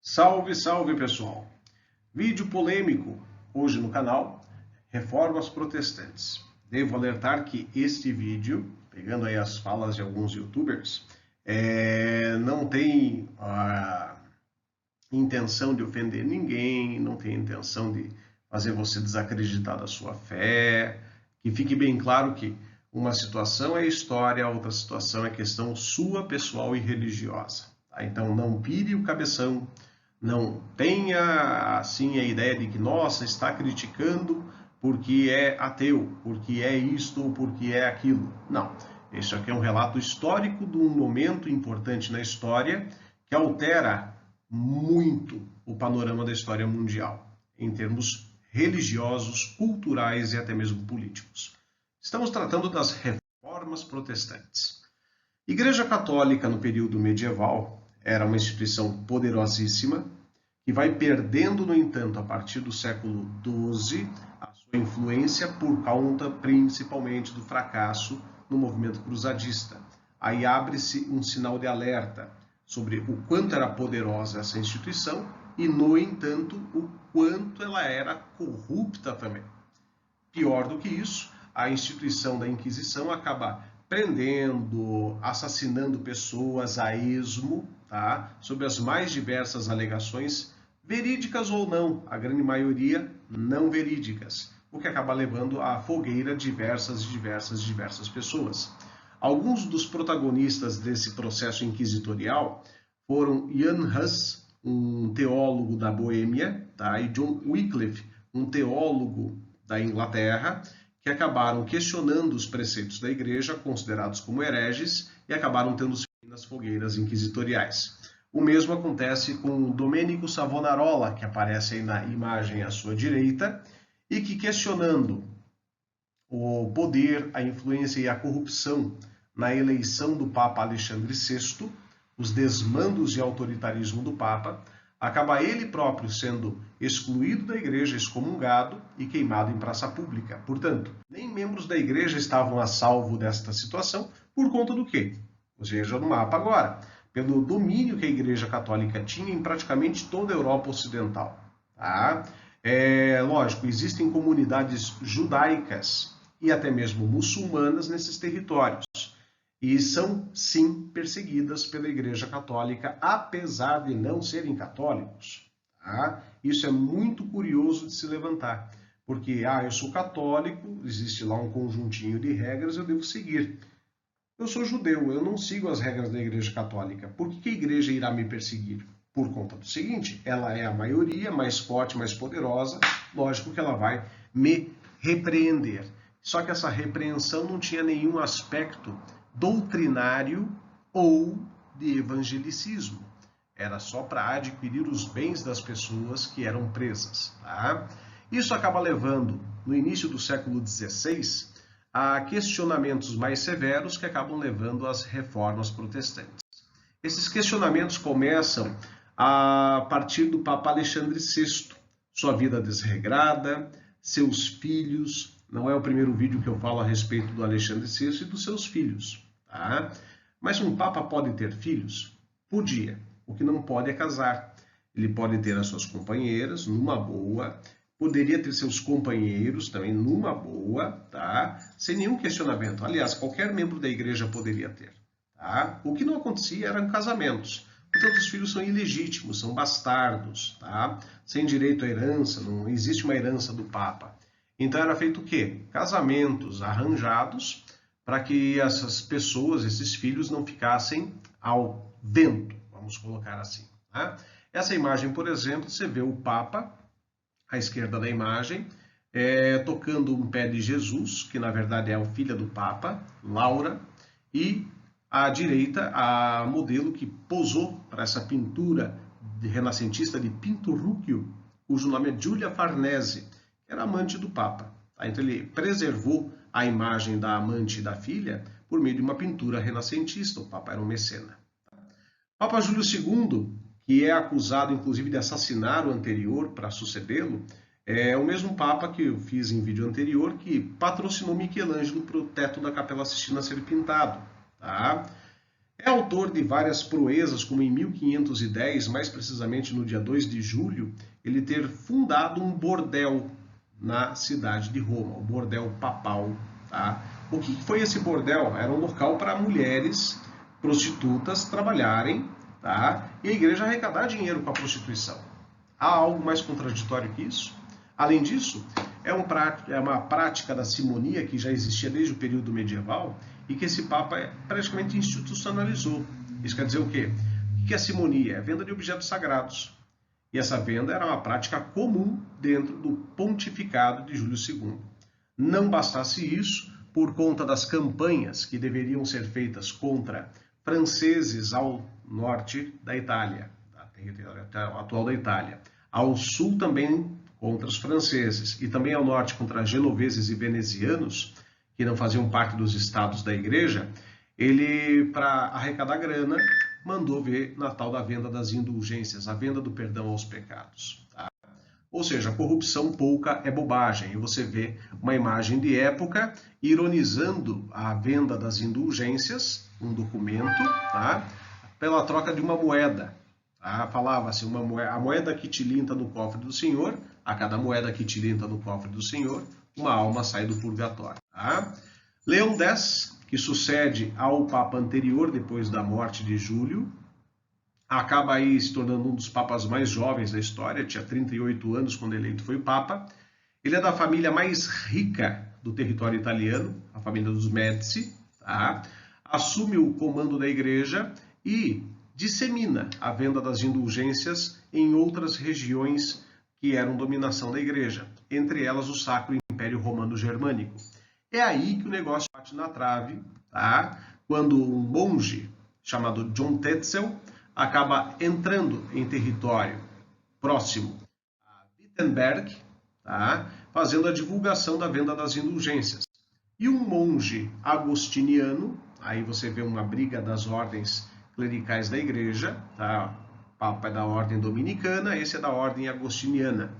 Salve, salve pessoal! Vídeo polêmico hoje no canal, Reformas Protestantes. Devo alertar que este vídeo, pegando aí as falas de alguns youtubers, não tem a intenção de ofender ninguém, não tem a intenção de fazer você desacreditar da sua fé. Que fique bem claro que uma situação é história, outra situação é questão sua, pessoal e religiosa. Tá? Então não pire o cabeção. Não tenha assim a ideia de que, nossa, está criticando porque é ateu, porque é isto ou porque é aquilo. Não. Este aqui é um relato histórico de um momento importante na história que altera muito o panorama da história mundial, em termos religiosos, culturais e até mesmo políticos. Estamos tratando das reformas protestantes. Igreja Católica no período medieval era uma instituição poderosíssima, que vai perdendo, no entanto, a partir do século XII, a sua influência por conta principalmente do fracasso no movimento cruzadista. Aí abre-se um sinal de alerta sobre o quanto era poderosa essa instituição e, no entanto, o quanto ela era corrupta também. Pior do que isso, a instituição da Inquisição acaba prendendo, assassinando pessoas a esmo, tá? Sob as mais diversas alegações, verídicas ou não, a grande maioria não verídicas, o que acaba levando à fogueira diversas pessoas. Alguns dos protagonistas desse processo inquisitorial foram Jan Hus, um teólogo da Boêmia, tá? E John Wycliffe, um teólogo da Inglaterra, que acabaram questionando os preceitos da igreja, considerados como hereges, e acabaram tendo fim nas fogueiras inquisitoriais. O mesmo acontece com Domenico Savonarola, que aparece aí na imagem à sua direita, e que, questionando o poder, a influência e a corrupção na eleição do Papa Alexandre VI, os desmandos e autoritarismo do Papa, acaba ele próprio sendo excluído da igreja, excomungado e queimado em praça pública. Portanto, nem membros da igreja estavam a salvo desta situação, por conta do quê? Veja no mapa agora, pelo domínio que a igreja católica tinha em praticamente toda a Europa Ocidental. Tá? Lógico, existem comunidades judaicas e até mesmo muçulmanas nesses territórios. E são, sim, perseguidas pela Igreja Católica, apesar de não serem católicos. Tá? Isso é muito curioso de se levantar, porque, eu sou católico, existe lá um conjuntinho de regras, eu devo seguir. Eu sou judeu, eu não sigo as regras da Igreja Católica. Por que a Igreja irá me perseguir? Por conta do seguinte, ela é a maioria, mais forte, mais poderosa, lógico que ela vai me repreender. Só que essa repreensão não tinha nenhum aspecto doutrinário ou de evangelicismo. Era só para adquirir os bens das pessoas que eram presas. Tá? Isso acaba levando, no início do século XVI, a questionamentos mais severos que acabam levando às reformas protestantes. Esses questionamentos começam a partir do Papa Alexandre VI, sua vida desregrada, seus filhos. Não é o primeiro vídeo que eu falo a respeito do Alexandre VI e dos seus filhos. Tá? Mas um Papa pode ter filhos? Podia. O que não pode é casar. Ele pode ter as suas companheiras, numa boa. Poderia ter seus companheiros também, numa boa, tá? Sem nenhum questionamento. Aliás, qualquer membro da igreja poderia ter. Tá? O que não acontecia eram casamentos. Portanto, os filhos são ilegítimos, são bastardos, tá? Sem direito à herança, não existe uma herança do Papa. Então era feito o quê? Casamentos arranjados para que essas pessoas, esses filhos, não ficassem ao vento, vamos colocar assim. Né? Essa imagem, por exemplo, você vê o Papa, à esquerda da imagem, tocando um pé de Jesus, que na verdade é a filha do Papa, Laura, e à direita a modelo que posou para essa pintura renascentista de Pinturicchio, cujo nome é Giulia Farnese, que era amante do Papa. Tá? Então ele preservou a imagem da amante e da filha por meio de uma pintura renascentista. O Papa era um mecena. Papa Júlio II, que é acusado inclusive de assassinar o anterior para sucedê-lo, é o mesmo Papa que eu fiz em vídeo anterior, que patrocinou Michelangelo para o teto da Capela Sistina ser pintado. Tá? É autor de várias proezas, como em 1510, mais precisamente no dia 2 de julho, ele ter fundado um bordel na cidade de Roma, o bordel papal. Tá? O que foi esse bordel? Era um local para mulheres prostitutas trabalharem, tá? E a igreja arrecadar dinheiro com a prostituição. Há algo mais contraditório que isso? Além disso, é uma prática da simonia que já existia desde o período medieval e que esse Papa praticamente institucionalizou. Isso quer dizer o quê? O que é a simonia? É a venda de objetos sagrados. E essa venda era uma prática comum dentro do pontificado de Júlio II. Não bastasse isso, por conta das campanhas que deveriam ser feitas contra franceses ao norte da Itália, atual da Itália, ao sul também contra os franceses e também ao norte contra genoveses e venezianos, que não faziam parte dos estados da igreja, ele, para arrecadar grana, mandou ver na tal da venda das indulgências, a venda do perdão aos pecados. Tá? Ou seja, corrupção pouca é bobagem. E você vê uma imagem de época ironizando a venda das indulgências, um documento, tá? Pela troca de uma moeda. Tá? Falava-se, a moeda que tilinta no cofre do Senhor, a cada moeda que tilinta no cofre do Senhor, uma alma sai do purgatório. Tá? Leão X, que sucede ao Papa anterior, depois da morte de Júlio, acaba aí se tornando um dos papas mais jovens da história, tinha 38 anos quando eleito foi Papa. Ele é da família mais rica do território italiano, a família dos Médici, tá? Assume o comando da igreja e dissemina a venda das indulgências em outras regiões que eram dominação da igreja, entre elas o Sacro Império Romano Germânico. É aí que o negócio bate na trave, tá? Quando um monge chamado John Tetzel acaba entrando em território próximo a Wittenberg, tá? Fazendo a divulgação da venda das indulgências. E um monge agostiniano, aí você vê uma briga das ordens clericais da igreja, tá? O Papa é da ordem dominicana, esse é da ordem agostiniana.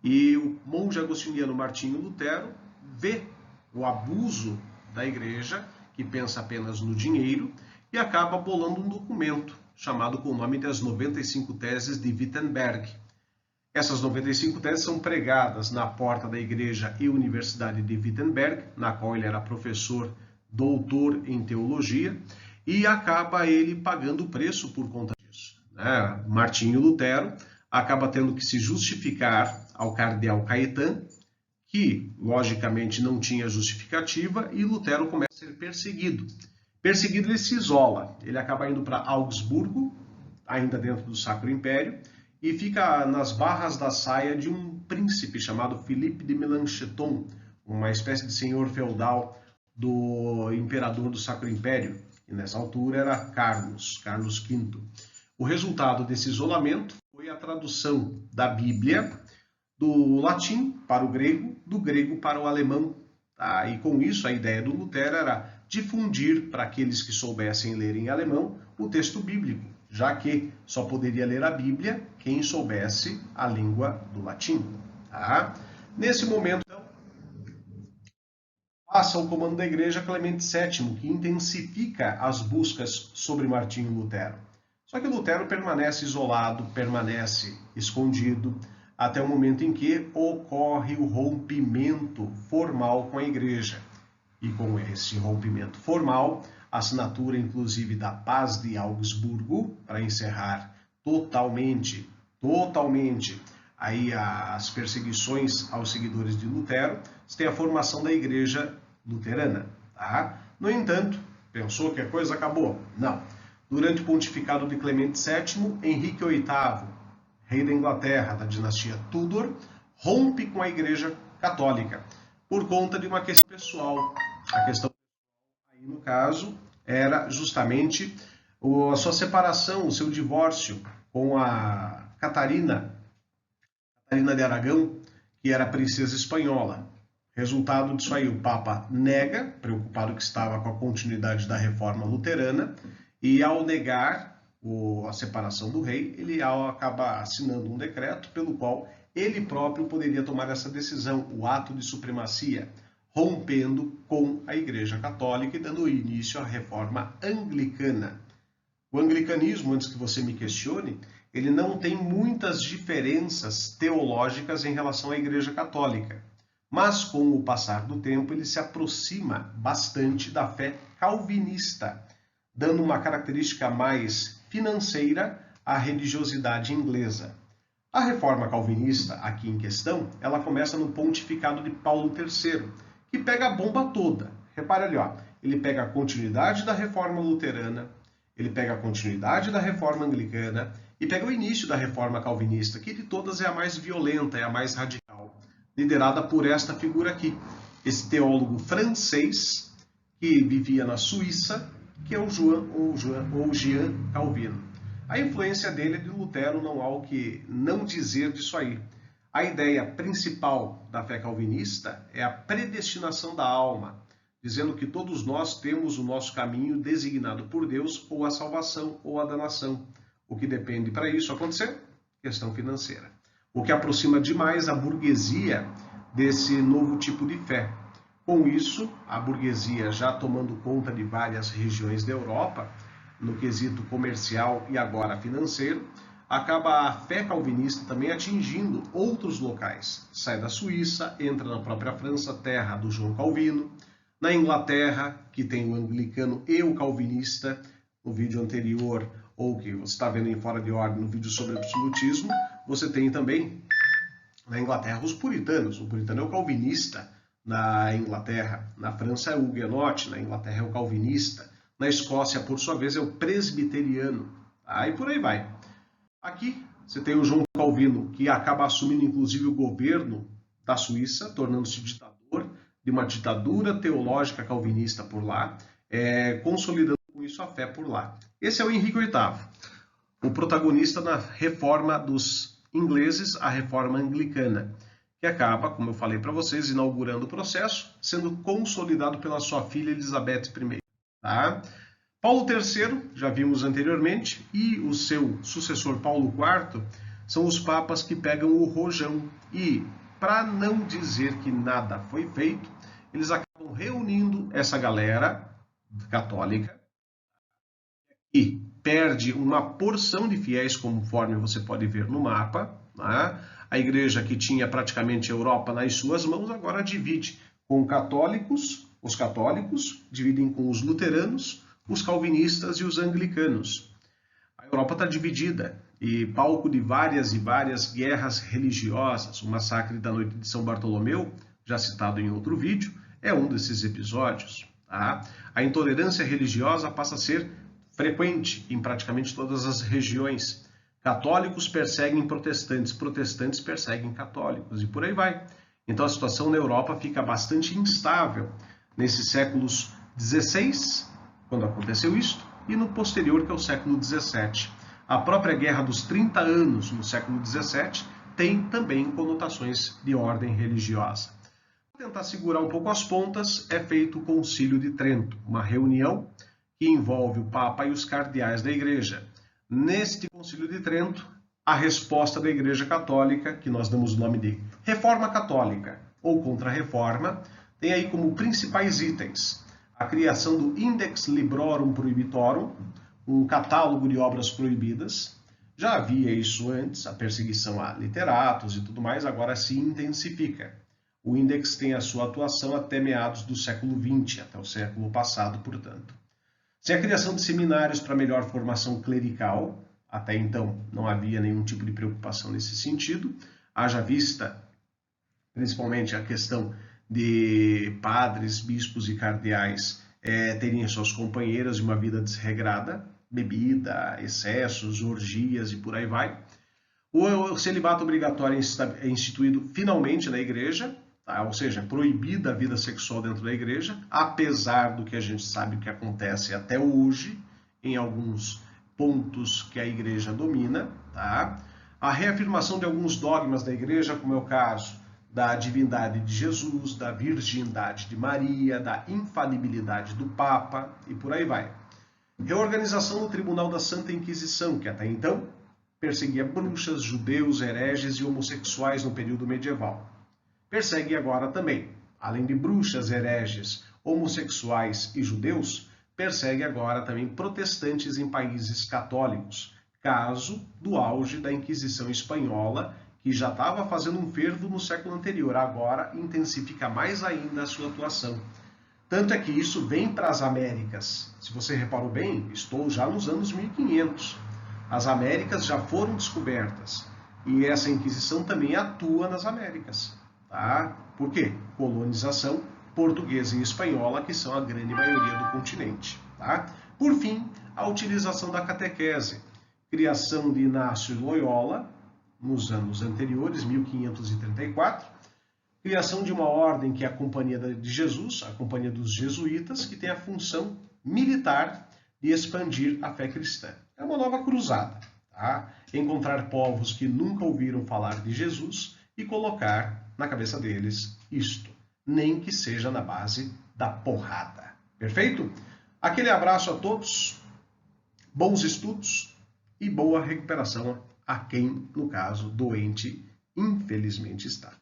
E o monge agostiniano Martinho Lutero vê o abuso da igreja, que pensa apenas no dinheiro, e acaba bolando um documento chamado com o nome das 95 Teses de Wittenberg. Essas 95 teses são pregadas na porta da igreja e universidade de Wittenberg, na qual ele era professor, doutor em teologia, e acaba ele pagando o preço por conta disso. Né? Martinho Lutero acaba tendo que se justificar ao cardeal Caetan, que logicamente não tinha justificativa, e Lutero começa a ser perseguido. Perseguido, ele se isola, ele acaba indo para Augsburgo, ainda dentro do Sacro Império, e fica nas barras da saia de um príncipe chamado Philippe de Melanchthon, uma espécie de senhor feudal do imperador do Sacro Império, e nessa altura era Carlos V. O resultado desse isolamento foi a tradução da Bíblia do latim para o grego, do grego para o alemão. Tá? E com isso a ideia do Lutero era difundir para aqueles que soubessem ler em alemão o texto bíblico, já que só poderia ler a Bíblia quem soubesse a língua do latim. Tá? Nesse momento, então, passa ao comando da igreja Clemente VII, que intensifica as buscas sobre Martinho Lutero. Só que Lutero permanece isolado, permanece escondido, até o momento em que ocorre o rompimento formal com a igreja. E com esse rompimento formal, a assinatura inclusive da Paz de Augsburgo, para encerrar totalmente aí as perseguições aos seguidores de Lutero, você tem a formação da igreja luterana. Tá? No entanto, pensou que a coisa acabou? Não. Durante o pontificado de Clemente VII, Henrique VIII, rei da Inglaterra, da dinastia Tudor, rompe com a igreja católica, por conta de uma questão pessoal. A questão aí, no caso, era justamente a sua separação, o seu divórcio com a Catarina de Aragão, que era princesa espanhola. Resultado disso aí, o Papa nega, preocupado que estava com a continuidade da reforma luterana, e ao negar a separação do rei, ele acaba assinando um decreto pelo qual ele próprio poderia tomar essa decisão, o ato de supremacia, rompendo com a Igreja Católica e dando início à reforma anglicana. O anglicanismo, antes que você me questione, ele não tem muitas diferenças teológicas em relação à Igreja Católica. Mas, com o passar do tempo, ele se aproxima bastante da fé calvinista, dando uma característica mais financeira à religiosidade inglesa. A reforma calvinista, aqui em questão, ela começa no pontificado de Paulo III, que pega a bomba toda. Repare ali, ó, ele pega a continuidade da reforma luterana, ele pega a continuidade da reforma anglicana e pega o início da reforma calvinista, que de todas é a mais violenta, é a mais radical, liderada por esta figura aqui, esse teólogo francês que vivia na Suíça, que é o Jean Calvin. A influência dele é de Lutero, não há o que não dizer disso aí. A ideia principal da fé calvinista é a predestinação da alma, dizendo que todos nós temos o nosso caminho designado por Deus, ou a salvação ou a danação. O que depende para isso acontecer? Questão financeira. O que aproxima demais a burguesia desse novo tipo de fé. Com isso, a burguesia já tomando conta de várias regiões da Europa, no quesito comercial e agora financeiro, acaba a fé calvinista também atingindo outros locais. Sai da Suíça, entra na própria França, terra do João Calvino, na Inglaterra, que tem o anglicano e o calvinista, no vídeo anterior, ou que você está vendo em Fora de Ordem, no vídeo sobre absolutismo, você tem também na Inglaterra os puritanos. O puritano é o calvinista na Inglaterra, na França é o huguenote, na Inglaterra é o calvinista, na Escócia, por sua vez, é o presbiteriano, e por aí vai. Aqui você tem o João Calvino, que acaba assumindo inclusive o governo da Suíça, tornando-se ditador de uma ditadura teológica calvinista por lá, consolidando com isso a fé por lá. Esse é o Henrique VIII, o protagonista na reforma dos ingleses, a reforma anglicana, que acaba, como eu falei para vocês, inaugurando o processo, sendo consolidado pela sua filha Elizabeth I. Tá? Paulo III, já vimos anteriormente, e o seu sucessor Paulo IV são os papas que pegam o rojão e, para não dizer que nada foi feito, eles acabam reunindo essa galera católica e perde uma porção de fiéis, conforme você pode ver no mapa. Tá? A igreja que tinha praticamente a Europa nas suas mãos agora divide com católicos, os católicos dividem com os luteranos, os calvinistas e os anglicanos. A Europa está dividida e palco de várias e várias guerras religiosas. O massacre da noite de São Bartolomeu, já citado em outro vídeo, é um desses episódios. Tá? A intolerância religiosa passa a ser frequente em praticamente todas as regiões. Católicos perseguem protestantes, protestantes perseguem católicos e por aí vai. Então a situação na Europa fica bastante instável nesses séculos XVI, quando aconteceu isto, e no posterior, que é o século XVII. A própria Guerra dos 30 Anos, no século XVII, tem também conotações de ordem religiosa. Para tentar segurar um pouco as pontas, é feito o Concílio de Trento, uma reunião que envolve o Papa e os cardeais da Igreja. Neste Concílio de Trento, a resposta da Igreja Católica, que nós damos o nome de Reforma Católica ou Contra-Reforma, tem aí como principais itens a criação do Index Librorum Prohibitorum, um catálogo de obras proibidas. Já havia isso antes, a perseguição a literatos e tudo mais, agora se intensifica. O Index tem a sua atuação até meados do século XX, até o século passado, portanto. Sem a criação de seminários para melhor formação clerical, até então não havia nenhum tipo de preocupação nesse sentido, haja vista principalmente a questão de padres, bispos e cardeais terem suas companheiras de uma vida desregrada, bebida, excessos, orgias e por aí vai. O celibato obrigatório é instituído finalmente na igreja, tá? Ou seja, proibida a vida sexual dentro da igreja, apesar do que a gente sabe que acontece até hoje, em alguns pontos que a igreja domina. Tá? A reafirmação de alguns dogmas da igreja, como é o caso da divindade de Jesus, da virgindade de Maria, da infalibilidade do Papa e por aí vai. Reorganização do Tribunal da Santa Inquisição, que até então perseguia bruxas, judeus, hereges e homossexuais no período medieval. Persegue agora também, além de bruxas, hereges, homossexuais e judeus, persegue agora também protestantes em países católicos, caso do auge da Inquisição Espanhola, que já estava fazendo um fervo no século anterior, agora intensifica mais ainda a sua atuação. Tanto é que isso vem para as Américas. Se você reparou bem, estou já nos anos 1500. As Américas já foram descobertas e essa Inquisição também atua nas Américas. Tá? Por quê? Colonização portuguesa e espanhola, que são a grande maioria do continente. Tá? Por fim, a utilização da catequese. Criação de Inácio Loyola, nos anos anteriores, 1534. Criação de uma ordem que é a Companhia de Jesus, a Companhia dos Jesuítas, que tem a função militar de expandir a fé cristã. É uma nova cruzada. Tá? Encontrar povos que nunca ouviram falar de Jesus e colocar na cabeça deles isto, nem que seja na base da porrada. Perfeito? Aquele abraço a todos, bons estudos e boa recuperação a quem, no caso, doente, infelizmente está.